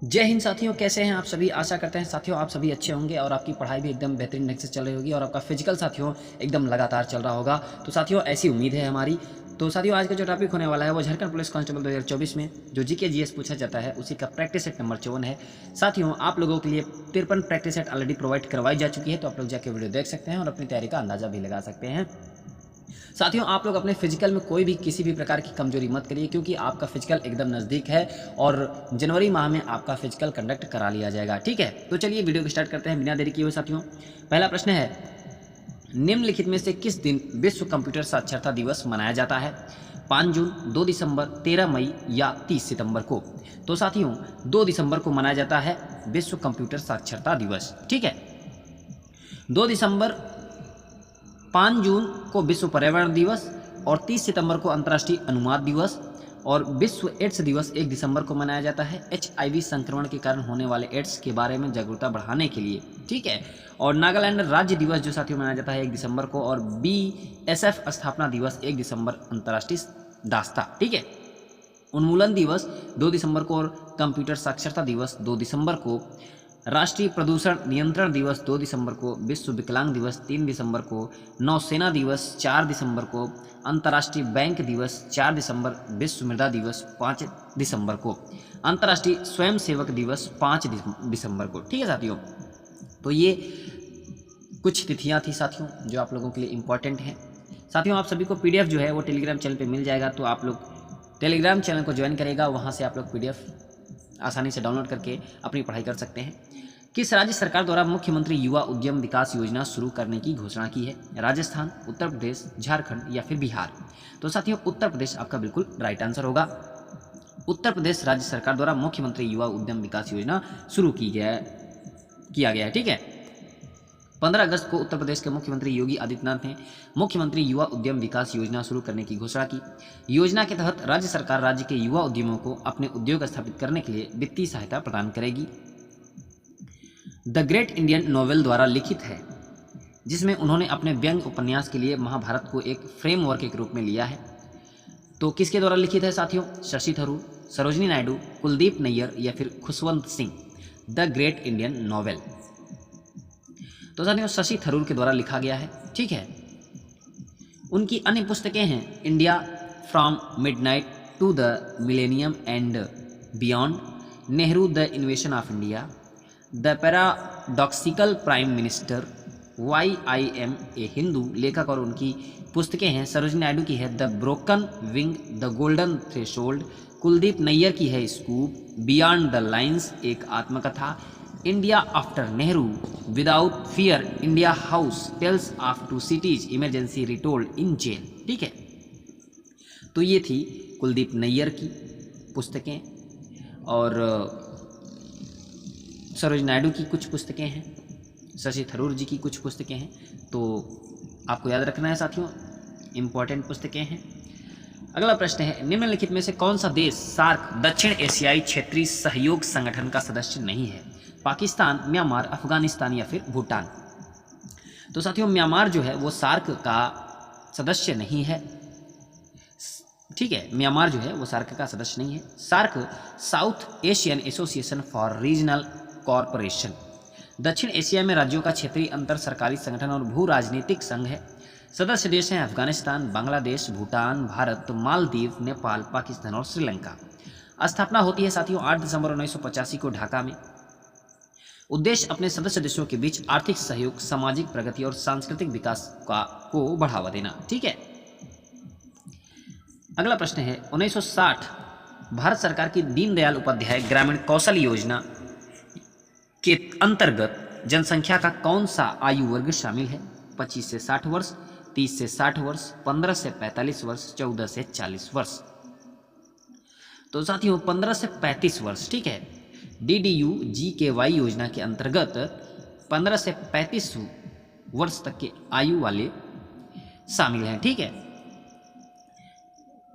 जय हिंद साथियों, कैसे हैं आप सभी। आशा करते हैं साथियों आप सभी अच्छे होंगे और आपकी पढ़ाई भी एकदम बेहतरीन ढंग से चल रही होगी और आपका फिजिकल साथियों एकदम लगातार चल रहा होगा। तो साथियों ऐसी उम्मीद है हमारी। तो साथियों आज का जो टॉपिक होने वाला है वो झारखंड पुलिस कांस्टेबल 2024 में जो जीके जीएस पूछा जाता है उसी का प्रैक्टिस सेट नंबर 54 है। साथियों आप लोगों के लिए 53 प्रैक्टिस सेट ऑलरेडी प्रोवाइड करवाई जा चुकी है, तो आप लोग जाके वीडियो देख सकते हैं और अपनी तैयारी का अंदाजा भी लगा सकते हैं। साथियों आप लोग अपने फिजिकल में कोई भी किसी भी प्रकार की कमजोरी मत करिए, क्योंकि आपका फिजिकल एकदम नज़दीक है और जनवरी माह में आपका फिजिकल कंडक्ट करा लिया जाएगा। ठीक है, तो चलिए वीडियो को स्टार्ट करते हैं बिना देरी किए हुए। साथियों पहला प्रश्न है, निम्नलिखित में से किस दिन विश्व कंप्यूटर साक्षरता दिवस मनाया जाता है? 5 जून, 2 दिसंबर, 13 मई या 30 सितंबर को? तो साथियों 2 दिसंबर को मनाया जाता है विश्व कंप्यूटर साक्षरता दिवस। ठीक है, 2 दिसंबर, 5 जून को विश्व पर्यावरण दिवस और 30 सितंबर को अंतर्राष्ट्रीय अनुवाद दिवस। और विश्व एड्स दिवस 1 दिसंबर को मनाया जाता है HIV संक्रमण के कारण होने वाले एड्स के बारे में जागरूकता बढ़ाने के लिए। ठीक है, और नागालैंड राज्य दिवस जो साथियों मनाया जाता है 1 दिसंबर को। और BSF स्थापना दिवस 1 दिसंबर अंतर्राष्ट्रीय दास्ता। ठीक है, उन्मूलन दिवस 2 दिसंबर को और कंप्यूटर साक्षरता दिवस 2 दिसंबर को। राष्ट्रीय प्रदूषण नियंत्रण दिवस 2 दिसंबर को। विश्व विकलांग दिवस 3 दिसंबर को। नौसेना दिवस 4 दिसंबर को। अंतर्राष्ट्रीय बैंक दिवस 4 दिसंबर। विश्व मृदा दिवस 5 दिसंबर को। अंतर्राष्ट्रीय स्वयंसेवक दिवस 5 दिसंबर को। ठीक है साथियों, तो ये कुछ तिथियां थी साथियों जो आप लोगों के लिए इम्पोर्टेंट हैं। साथियों आप सभी को PDF जो है वो टेलीग्राम चैनल पे मिल जाएगा, तो आप लोग टेलीग्राम चैनल को ज्वाइन करेगा, वहाँ से आप लोग PDF आसानी से डाउनलोड करके अपनी पढ़ाई कर सकते हैं। किस राज्य सरकार द्वारा मुख्यमंत्री युवा उद्यम विकास योजना शुरू करने की घोषणा की है? राजस्थान, उत्तर प्रदेश, झारखंड या फिर बिहार? तो साथियों उत्तर प्रदेश आपका बिल्कुल राइट आंसर होगा। उत्तर प्रदेश राज्य सरकार द्वारा मुख्यमंत्री युवा उद्यम विकास योजना शुरू किया गया है। ठीक है, 15 अगस्त को उत्तर प्रदेश के मुख्यमंत्री योगी आदित्यनाथ ने मुख्यमंत्री युवा उद्यम विकास योजना शुरू करने की घोषणा की। योजना के तहत राज्य सरकार राज्य के युवा उद्यमियों को अपने उद्योग स्थापित करने के लिए वित्तीय सहायता प्रदान करेगी। द ग्रेट इंडियन नोवेल द्वारा लिखित है, जिसमें उन्होंने अपने व्यंग्य उपन्यास के लिए महाभारत को एक फ्रेमवर्क के रूप में लिया है। तो किसके द्वारा लिखित है साथियों? शशि थरूर, सरोजिनी नायडू, कुलदीप नैयर या फिर Khushwant Singh. The great Indian novel तो साथियों शशि थरूर के द्वारा लिखा गया है। ठीक है, उनकी अन्य पुस्तकें हैं India from midnight to the millennium and beyond, Nehru the invention of India, the paradoxical prime minister, why I am a Hindu. लेखक और उनकी पुस्तकें हैं, सरोजिनी नायडू की है the broken wing, the golden threshold, Kuldip Nayar की है स्कूप, बियॉन्ड द लाइन्स एक आत्मकथा, India after Nehru, without fear, India house, tales of two cities, emergency retold in jail. ठीक है, तो ये थी कुलदीप नैयर की पुस्तकें और सरोज नायडू की कुछ पुस्तकें हैं, शशि थरूर जी की कुछ पुस्तकें हैं। तो आपको याद रखना है साथियों, इम्पॉर्टेंट पुस्तकें हैं। अगला प्रश्न है, निम्नलिखित में से कौन सा देश सार्क दक्षिण एशियाई क्षेत्रीय सहयोग संगठन का सदस्य नहीं है? पाकिस्तान, म्यांमार, अफगानिस्तान या फिर भूटान? तो साथियों म्यांमार जो है वो सार्क का सदस्य नहीं है। ठीक है, म्यांमार जो है वो सार्क का सदस्य नहीं है। SAARC South Asian Association for Regional Corporation दक्षिण एशिया में राज्यों का क्षेत्रीय अंतर सरकारी संगठन और भू राजनीतिक संघ है। सदस्य देश हैं अफगानिस्तान, बांग्लादेश, भूटान, भारत, मालदीव, नेपाल, पाकिस्तान और श्रीलंका। स्थापना होती है साथियों 8 दिसंबर 1985 को ढाका में। उद्देश्य अपने सदस्य देशों के बीच आर्थिक सहयोग, सामाजिक प्रगति और सांस्कृतिक विकास को बढ़ावा देना। ठीक है, अगला प्रश्न है, 1960 भारत सरकार की दीनदयाल उपाध्याय ग्रामीण कौशल योजना के अंतर्गत जनसंख्या का कौन सा आयु वर्ग शामिल है? 25 से 60 वर्ष, 30 से 60 वर्ष, 15 से 45 वर्ष, 14 से 40 वर्ष? तो साथियों 15 से 35 वर्ष। ठीक है, DDU GKY योजना के अंतर्गत 15 से 35 वर्ष तक के आयु वाले शामिल हैं। ठीक है,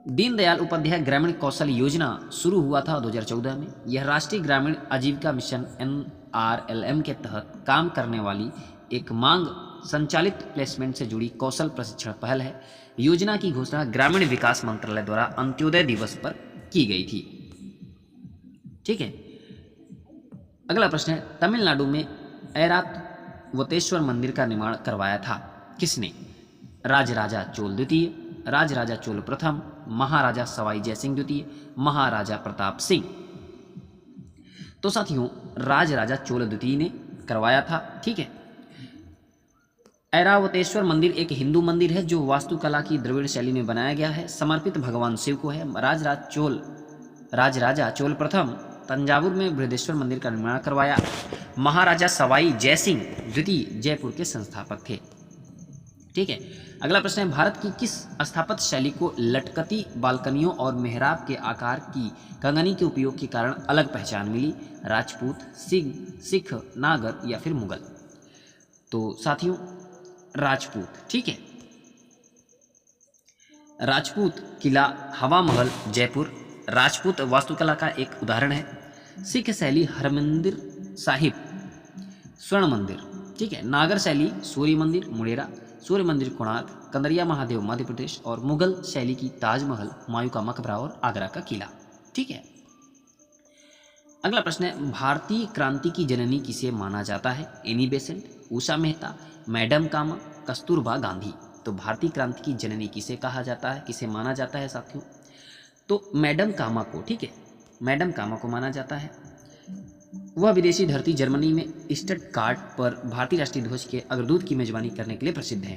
दीनदयाल उपाध्याय ग्रामीण कौशल योजना शुरू हुआ था 2014 में। यह राष्ट्रीय ग्रामीण आजीविका मिशन NRLM के तहत काम करने वाली एक मांग संचालित प्लेसमेंट से जुड़ी कौशल प्रशिक्षण पहल है। योजना की घोषणा ग्रामीण विकास मंत्रालय द्वारा अंत्योदय दिवस पर की गई थी। ठीक है, अगला प्रश्न है, तमिलनाडु में ऐरावतेश्वर मंदिर का निर्माण करवाया था किसने? राजराजा चोल द्वितीय, राजराजा चोल प्रथम, महाराजा सवाई जयसिंह द्वितीय, महाराजा प्रताप सिंह। तो साथियों राजराजा चोल द्वितीय ने करवाया था। ठीक है। ऐरावतेश्वर मंदिर एक हिंदू मंदिर है जो वास्तुकला की द्रविड़ शैली में बनाया गया है, समर्पित भगवान शिव को है। राजराजा चोल प्रथम तंजावुर में बृहदेश्वर मंदिर का निर्माण करवाया। महाराजा सवाई जयसिंह द्वितीय जयपुर के संस्थापक थे। ठीक है। अगला प्रश्न है, भारत की किस स्थापत्य शैली को लटकती बालकनियों और मेहराब के आकार की कंगनी के उपयोग के कारण अलग पहचान मिली? राजपूत, सिख, नागर या फिर मुगल? तो साथियों राजपूत। ठीक है। राजपूत किला, हवा महल, जयपुर राजपूत वास्तुकला का एक उदाहरण है। सिख शैली हरमंदिर साहिब, स्वर्ण मंदिर। ठीक है। नागर शैली सूर्य मंदिर, मुड़ेरा, सूर्य मंदिर कोणार्क, कंदरिया महादेव मध्य प्रदेश, और मुगल शैली की ताजमहल, हुमायूं का मकबरा और आगरा का किला। ठीक है। अगला प्रश्न है, भारतीय क्रांति की जननी किसे माना जाता है? Annie Besant, Usha Mehta, madam कामा, कस्तूरबा गांधी। तो भारतीय क्रांति की जननी किसे कहा जाता है, किसे माना जाता है साथियों? तो मैडम कामा को। ठीक है। मैडम कामा को माना जाता है। वह विदेशी धरती जर्मनी में स्टटगार्ट पर भारतीय राष्ट्रीय ध्वज के अग्रदूत की मेजबानी करने के लिए प्रसिद्ध है।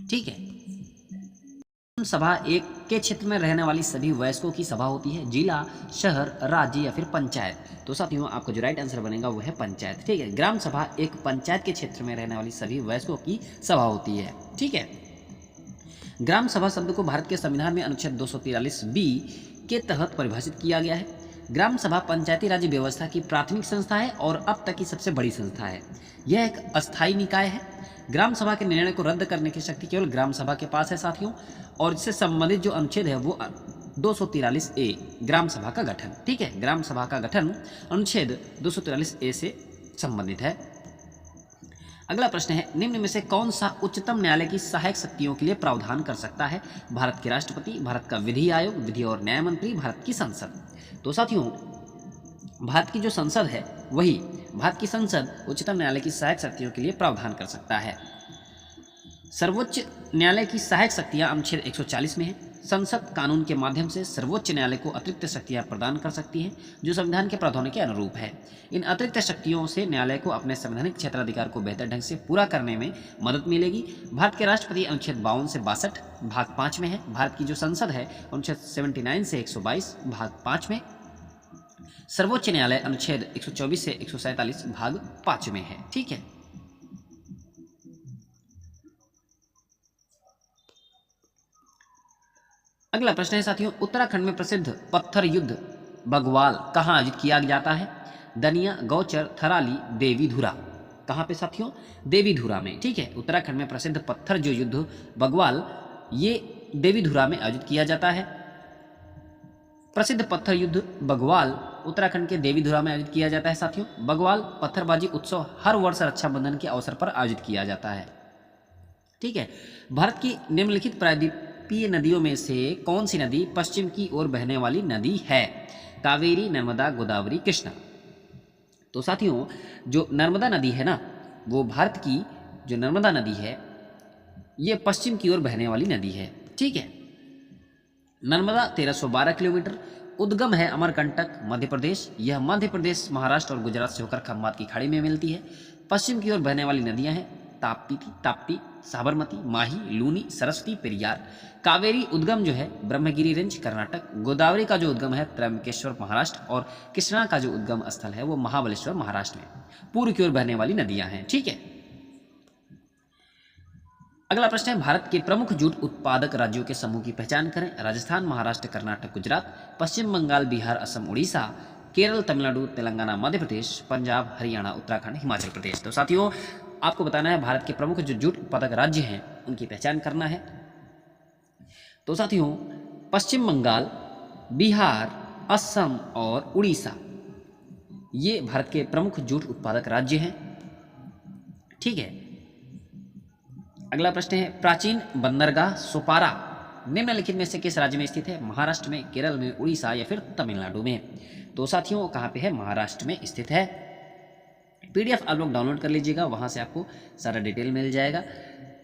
ठीक है। सभा एक के क्षेत्र में रहने वाली सभी वयस्कों की सभा होती है, जिला, शहर, राज्य या फिर पंचायत? तो साथियों आपका जो राइट आंसर बनेगा वो है पंचायत। ठीक है। ग्राम सभा एक पंचायत के क्षेत्र में रहने वाली सभी वयस्कों की सभा होती है। ठीक है। ग्राम सभा शब्द को भारत के संविधान में अनुच्छेद 243B के तहत परिभाषित किया गया है। ग्राम सभा पंचायती राज्य व्यवस्था की प्राथमिक संस्था है और अब तक की सबसे बड़ी संस्था है। यह एक अस्थायी निकाय है। ग्राम सभा के निर्णय को रद्द करने की शक्ति केवल ग्राम सभा के पास है साथियों, और इससे संबंधित जो अनुच्छेद है वो 243A ग्राम सभा का गठन। ठीक है। ग्राम सभा का गठन अनुच्छेद 243A से संबंधित है। अगला प्रश्न है, निम्न में से कौन सा उच्चतम न्यायालय की सहायक शक्तियों के लिए प्रावधान कर सकता है? भारत के राष्ट्रपति, भारत का विधि आयोग, विधि और न्याय मंत्री, भारत की संसद? तो साथियों भारत की जो संसद है वही, भारत की संसद उच्चतम न्यायालय की सहायक शक्तियों के लिए प्रावधान कर सकता है। सर्वोच्च न्यायालय की सहायक शक्तियां अनुच्छेद 140 में है। संसद कानून के माध्यम से सर्वोच्च न्यायालय को अतिरिक्त शक्तियां प्रदान कर सकती है जो संविधान के प्रावधानों के अनुरूप है। इन अतिरिक्त शक्तियों से न्यायालय को अपने संवैधानिक क्षेत्राधिकार को बेहतर ढंग से पूरा करने में मदद मिलेगी। भारत के राष्ट्रपति अनुच्छेद 52 से 62 भाग 5 में है। भारत की जो संसद है अनुच्छेद 79 से 122 भाग 5 में। सर्वोच्च न्यायालय अनुच्छेद 124 से 147 भाग 5 में है। ठीक है। अगला प्रश्न है साथियों, उत्तराखंड में प्रसिद्ध पत्थर युद्ध बगवाल कहाँ आयोजित किया जाता है? दनिया, गौचर, थराली, देवीधुरा? कहाँ पे साथियों? देवीधुरा में। ठीक है। उत्तराखंड में प्रसिद्ध पत्थर जो युद्ध बगवाल ये देवीधुरा में आयोजित किया जाता है। प्रसिद्ध पत्थर युद्ध बगवाल उत्तराखंड के देवीधुरा में आयोजित किया जाता है साथियों। बगवाल पत्थरबाजी उत्सव हर वर्ष रक्षाबंधन के अवसर पर आयोजित किया जाता है। ठीक है। भारत की निम्नलिखित प्रायद्वीपीय नदियों में से कौन सी नदी पश्चिम की ओर बहने वाली नदी है? कावेरी, नर्मदा, गोदावरी, कृष्णा? तो साथियों जो नर्मदा नदी है ना, वो भारत की जो नर्मदा नदी है ये पश्चिम की ओर बहने वाली नदी है। ठीक है। नर्मदा 1312 किलोमीटर, उद्गम है अमरकंटक मध्य प्रदेश। यह मध्य प्रदेश, महाराष्ट्र और गुजरात से होकर खंबात की खाड़ी में मिलती है। पश्चिम की ओर बहने वाली नदियां हैं ताप्ती, साबरमती, माही, लूनी, सरस्वती, पेरियार। कावेरी उद्गम जो है ब्रह्मगिरी रेंज कर्नाटक। गोदावरी का जो उद्गम है त्र्यंबकेश्वर महाराष्ट्र, और कृष्णा का जो उद्गम स्थल है वो महाबलेश्वर महाराष्ट्र में। पूर्व की ओर बहने वाली नदियां हैं। ठीक है। अगला प्रश्न है, भारत के प्रमुख जूट उत्पादक राज्यों के समूह की पहचान करें? राजस्थान, महाराष्ट्र, कर्नाटक, गुजरात, पश्चिम बंगाल, बिहार, असम, उड़ीसा, केरल, तमिलनाडु, तेलंगाना, मध्य प्रदेश, पंजाब, हरियाणा, उत्तराखंड, हिमाचल प्रदेश? तो साथियों आपको बताना है भारत के प्रमुख जो जूट उत्पादक राज्य हैं उनकी पहचान करना है। तो साथियों पश्चिम बंगाल, बिहार, असम और उड़ीसा ये भारत के प्रमुख जूट उत्पादक राज्य हैं। ठीक है। अगला प्रश्न है, प्राचीन बंदरगाह सोपारा निम्नलिखित में से किस राज्य में स्थित है? महाराष्ट्र में, केरल में, उड़ीसा या फिर तमिलनाडु में? तो साथियों कहाँ पे है, महाराष्ट्र में स्थित है। PDF आप लोग डाउनलोड कर लीजिएगा, वहाँ से आपको सारा डिटेल मिल जाएगा।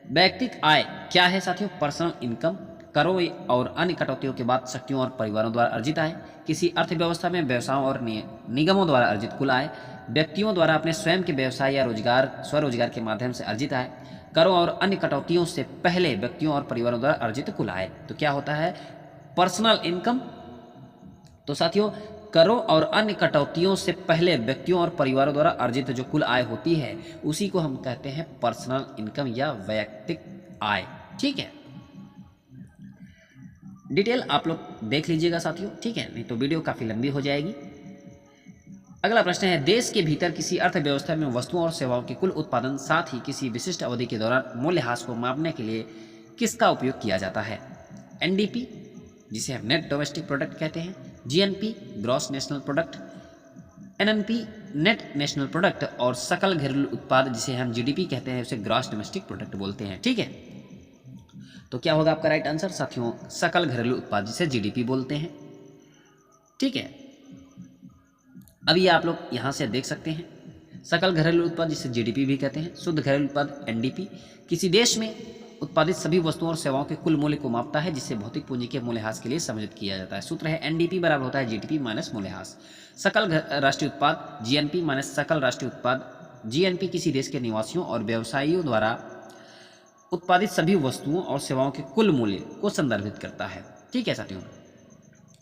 व्यक्तिगत आय क्या है साथियों, पर्सनल इनकम, करों और अन्य कटौतियों के बाद शक्तियों और परिवारों द्वारा अर्जित आय, किसी अर्थव्यवस्था में व्यवसायों और निगमों द्वारा अर्जित कुल आय, व्यक्तियों द्वारा अपने स्वयं के व्यवसाय या रोजगार स्वरोजगार के माध्यम से अर्जित आय, करों और अन्य कटौतियों से पहले व्यक्तियों और परिवारों द्वारा अर्जित कुल आय। तो क्या होता है पर्सनल इनकम, तो साथियों करों और अन्य कटौतियों से पहले व्यक्तियों और परिवारों द्वारा अर्जित जो कुल आय होती है उसी को हम कहते हैं पर्सनल इनकम या वैयक्तिक आय। ठीक है, डिटेल आप लोग देख लीजिएगा साथियों, ठीक है, नहीं तो वीडियो काफ़ी लंबी हो जाएगी। अगला प्रश्न है, देश के भीतर किसी अर्थव्यवस्था में वस्तुओं और सेवाओं के कुल उत्पादन साथ ही किसी विशिष्ट अवधि के दौरान मूल्यह्रास को मापने के लिए किसका उपयोग किया जाता है। NDP जिसे हम नेट डोमेस्टिक प्रोडक्ट कहते हैं, GNP gross national product, NNP net national product और सकल घरेलू उत्पाद जिसे हम GDP कहते हैं उसे ग्रॉस डोमेस्टिक प्रोडक्ट बोलते हैं। ठीक है, तो क्या होगा आपका राइट आंसर साथियों, सकल घरेलू उत्पाद जिसे GDP बोलते हैं। ठीक है, अब ये आप लोग यहाँ से देख सकते हैं, सकल घरेलू उत्पाद जिसे GDP भी कहते हैं, शुद्ध घरेलू उत्पाद NDP किसी देश में उत्पादित सभी वस्तुओं और सेवाओं के कुल मूल्य को मापता है जिसे भौतिक पूंजी के मूल्यह्रास के लिए समायोजित किया जाता है। सूत्र है NDP बराबर होता है GDP माइनस मूल्यह्रास। सकल राष्ट्रीय उत्पाद GNP माइनस सकल राष्ट्रीय उत्पाद, GNP किसी देश के निवासियों और व्यवसायियों द्वारा उत्पादित सभी वस्तुओं और सेवाओं के कुल मूल्य को संदर्भित करता है। ठीक है साथियों,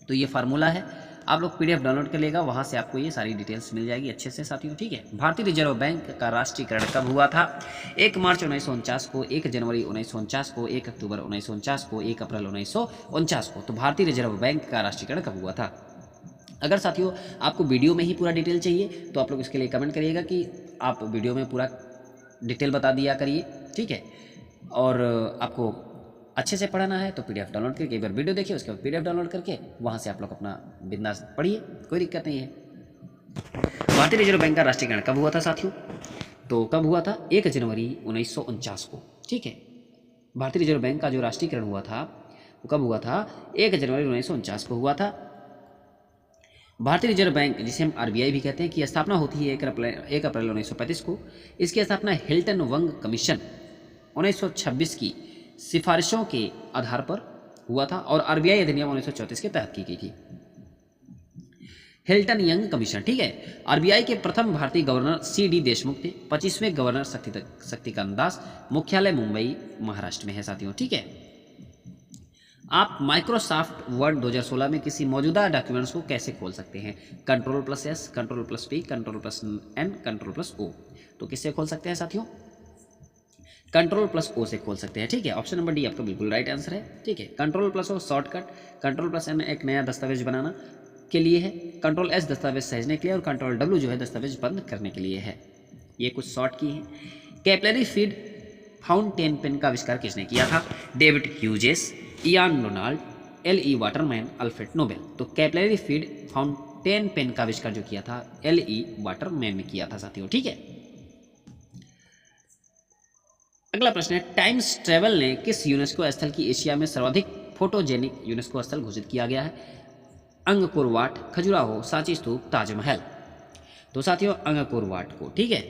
तो ये फार्मूला है, आप लोग PDF डाउनलोड कर लेगा, वहाँ से आपको ये सारी डिटेल्स मिल जाएगी अच्छे से साथियों। ठीक है, भारतीय रिजर्व बैंक का राष्ट्रीयकरण कब हुआ था। 1 मार्च 1949 को, 1 जनवरी 1949 को, 1 अक्टूबर 1949 को, 1 अप्रैल 1949 को। तो भारतीय रिजर्व बैंक का राष्ट्रीयकरण कब हुआ था। अगर साथियों आपको वीडियो में ही पूरा डिटेल चाहिए तो आप लोग इसके लिए कमेंट करिएगा कि आप वीडियो में पूरा डिटेल बता दिया करिए। ठीक है, और आपको अच्छे से पढ़ना है तो PDF डाउनलोड करके एक बार वीडियो देखिए, उसके बाद PDF डाउनलोड करके वहाँ से आप लोग अपना बिंदास पढ़िए, कोई दिक्कत नहीं है। भारतीय रिजर्व बैंक का राष्ट्रीयकरण कब हुआ था साथियों, तो कब हुआ था 1 जनवरी 1949 को। ठीक है, भारतीय रिजर्व बैंक का जो राष्ट्रीयकरण हुआ था वो कब हुआ था, 1 जनवरी 1949 को हुआ था। भारतीय रिजर्व बैंक जिसे हम RBI भी कहते हैं की स्थापना होती है 1 अप्रैल 1935 को। इसकी स्थापना हिल्टन वंग कमीशन 1926 की सिफारिशों के आधार पर हुआ था और RBI अधिनियम 1934 के तहत की गई थी। हिल्टन यंग कमीशन, ठीक है। RBI के प्रथम भारतीय गवर्नर CD देशमुख थे। 25वें गवर्नर शक्तिकांत दास, मुख्यालय मुंबई महाराष्ट्र में है साथियों। ठीक है, आप माइक्रोसॉफ्ट वर्ड 2016 में किसी मौजूदा डॉक्यूमेंट्स को कैसे खोल सकते हैं। Ctrl+S, Ctrl+P, Ctrl+N, Ctrl+O। तो किससे खोल सकते हैं साथियों, Ctrl+O से खोल सकते हैं। ठीक है, ऑप्शन नंबर डी आपका बिल्कुल राइट आंसर है। ठीक है, Ctrl+O शॉर्टकट, Ctrl+N एक नया दस्तावेज बनाना के लिए है, Ctrl+S दस्तावेज सहेजने के लिए और Ctrl+W जो है दस्तावेज बंद करने के लिए है। ये कुछ शॉर्ट की हैं। कैपिलरी फीड फाउंटेन पेन का आविष्कार किसने किया था। David Hughes, Ian Donald, L.E. Waterman, Alfred Nobel. तो कैपिलरी फीड फाउंटेन पेन का आविष्कार जो किया था L.E. वाटरमैन ने किया था साथियों। ठीक है, अगला प्रश्न है, टाइम्स ट्रेवल ने किस यूनेस्को स्थल की एशिया में सर्वाधिक फोटोजेनिक यूनेस्को स्थल घोषित किया गया है। अंगकोर वाट, खजुराहो, सांची स्तूप, ताजमहल। तो साथियों अंगकोर वाट को। ठीक है,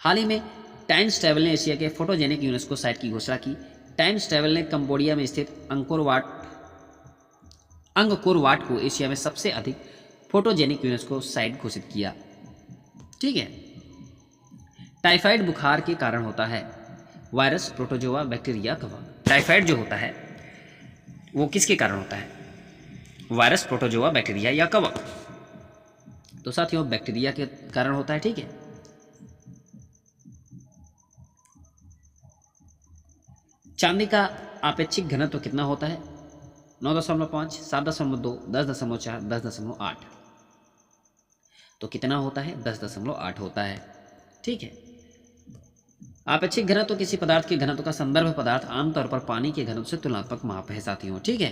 हाल ही में टाइम्स ट्रेवल ने एशिया के फोटोजेनिक यूनेस्को साइट की घोषणा की। टाइम्स ट्रेवल ने कंबोडिया में स्थित अंगकोर वाट को एशिया में सबसे अधिक फोटोजेनिक यूनेस्को साइट घोषित किया। ठीक है, टाइफाइड बुखार के कारण होता है। वायरस, प्रोटोजोआ, बैक्टीरिया, कवक। टाइफाइड जो होता है वो किसके कारण होता है, वायरस, प्रोटोजोआ, बैक्टीरिया या कवक। तो साथियों बैक्टीरिया के कारण होता है। ठीक है, चांदी का आपेक्षिक घनत्व कितना होता है। 9.5, 7.2, 10.4, 10.8। तो कितना होता है, 10.8 होता है। ठीक है, आपेक्षिक घनत्व किसी पदार्थ के घनत्व का संदर्भ पदार्थ आमतौर पर पानी के घनत्व से तुलनात्मक माप है साथियों। ठीक है,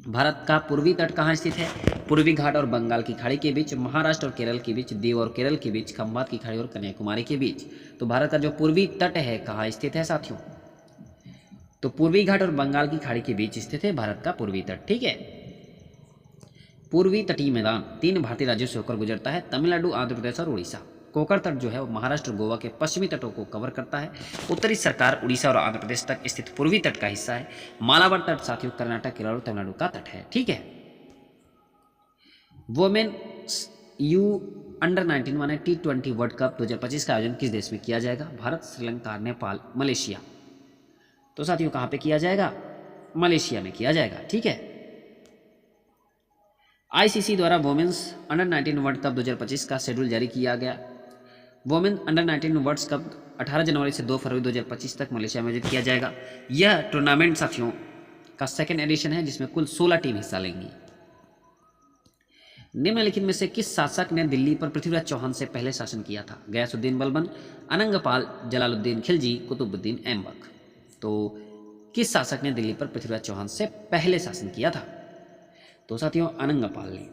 भारत का पूर्वी तट कहाँ स्थित है। पूर्वी घाट और बंगाल की खाड़ी के बीच, महाराष्ट्र और केरल के बीच, दीव और केरल के बीच, खंबात की खाड़ी और कन्याकुमारी के बीच। तो भारत का जो पूर्वी तट है कहाँ स्थित है साथियों, तो पूर्वी घाट और बंगाल की खाड़ी के बीच स्थित है भारत का पूर्वी तट। ठीक है, पूर्वी तटीय मैदान 3 भारतीय राज्यों से होकर गुजरता है, तमिलनाडु, आंध्र प्रदेश और उड़ीसा। कोंकण तट जो है वो महाराष्ट्र, गोवा के पश्चिमी तटों को कवर करता है। उत्तरी सरकार उड़ीसा और आंध्र प्रदेश तक स्थित पूर्वी तट का हिस्सा है। मालाबार तट साथियों कर्नाटक, केरल और तमिलनाडु का तट है। ठीक है। वोमेन यू अंडर 19 माने T20 वर्ल्ड कप 2025 का आयोजन किस देश में किया जाएगा? भारत, श्रीलंका, नेपाल, मलेशिया। तो साथियों कहाँ पे किया जाएगा? मलेशिया में किया जाएगा। ठीक है। आईसीसी द्वारा वोमेन्स अंडर 19 वर्ल्ड कप 2025 का शेड्यूल जारी किया गया। वोमेन अंडर 19 वर्ल्ड कप 18 जनवरी से 2 फरवरी 2025 तक मलेशिया में आयोजित किया जाएगा। यह टूर्नामेंट साथियों का सेकेंड एडिशन है, जिसमें कुल 16 टीम हिस्सा लेंगी। निम्नलिखित में से किस शासक ने दिल्ली पर पृथ्वीराज चौहान से पहले शासन किया था? गयासुद्दीन बलबन, अनंगपाल, जलालुद्दीन खिलजी, कुतुबुद्दीन ऐबक। तो किस शासक ने दिल्ली पर पृथ्वीराज चौहान से पहले शासन किया था? तो साथियों अनंगपाल ने।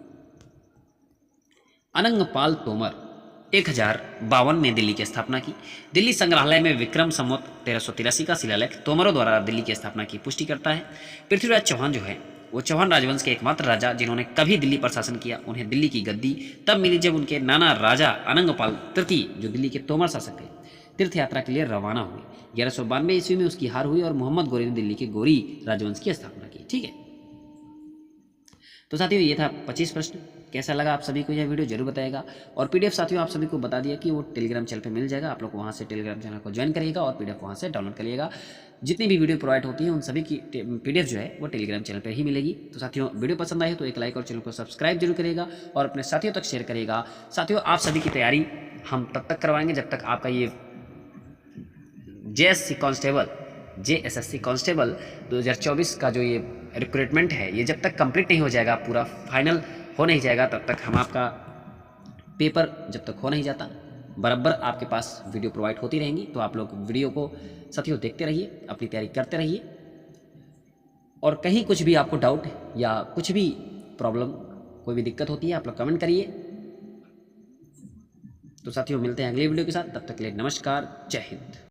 अनंगपाल तोमर 1052 में दिल्ली की स्थापना की। दिल्ली संग्रहालय में विक्रम संवत 1383 का शिलालेख तोमरों द्वारा दिल्ली की स्थापना की पुष्टि करता है। पृथ्वीराज चौहान जो है वो चौहान राजवंश के एकमात्र राजा जिन्होंने कभी दिल्ली पर शासन किया। उन्हें दिल्ली की गद्दी तब मिली जब उनके नाना राजा अनंगपाल तृतीय, जो दिल्ली के तोमर शासक थे, तीर्थ यात्रा के लिए रवाना हुए। 1192 ईस्वी में उसकी हार हुई और मोहम्मद गोरी ने दिल्ली के गोरी राजवंश की स्थापना की। ठीक है। तो साथियों ये था 25 प्रश्न। कैसा लगा आप सभी को यह वीडियो जरूर बताइएगा। और पीडीएफ साथियों आप सभी को बता दिया कि वो टेलीग्राम चैनल पे मिल जाएगा। आप लोग वहाँ से टेलीग्राम चैनल को ज्वाइन करिएगा और पीडीएफ वहाँ से डाउनलोड करिएगा। जितनी भी वीडियो प्रोवाइड होती है उन सभी की पीडीएफ जो है वो टेलीग्राम चैनल पर ही मिलेगी। तो साथियों वीडियो पसंद आए तो एक लाइक और चैनल को सब्सक्राइब जरूर करिएगा और अपने साथियों तक शेयर करिएगा। साथियों आप सभी की तैयारी हम तब तक करवाएंगे जब तक आपका ये JSC कांस्टेबल 2024 का जो ये रिक्रूटमेंट है ये जब तक कंप्लीट नहीं हो जाएगा, पूरा फाइनल हो नहीं जाएगा, तब तक हम आपका पेपर जब तक हो नहीं जाता बराबर आपके पास वीडियो प्रोवाइड होती रहेंगी। तो आप लोग वीडियो को साथियों देखते रहिए, अपनी तैयारी करते रहिए। और कहीं कुछ भी आपको डाउट या कुछ भी प्रॉब्लम, कोई भी दिक्कत होती है आप लोग कमेंट करिए। तो साथियों मिलते हैं अगली वीडियो के साथ, तब तक के लिए नमस्कार, जय हिंद।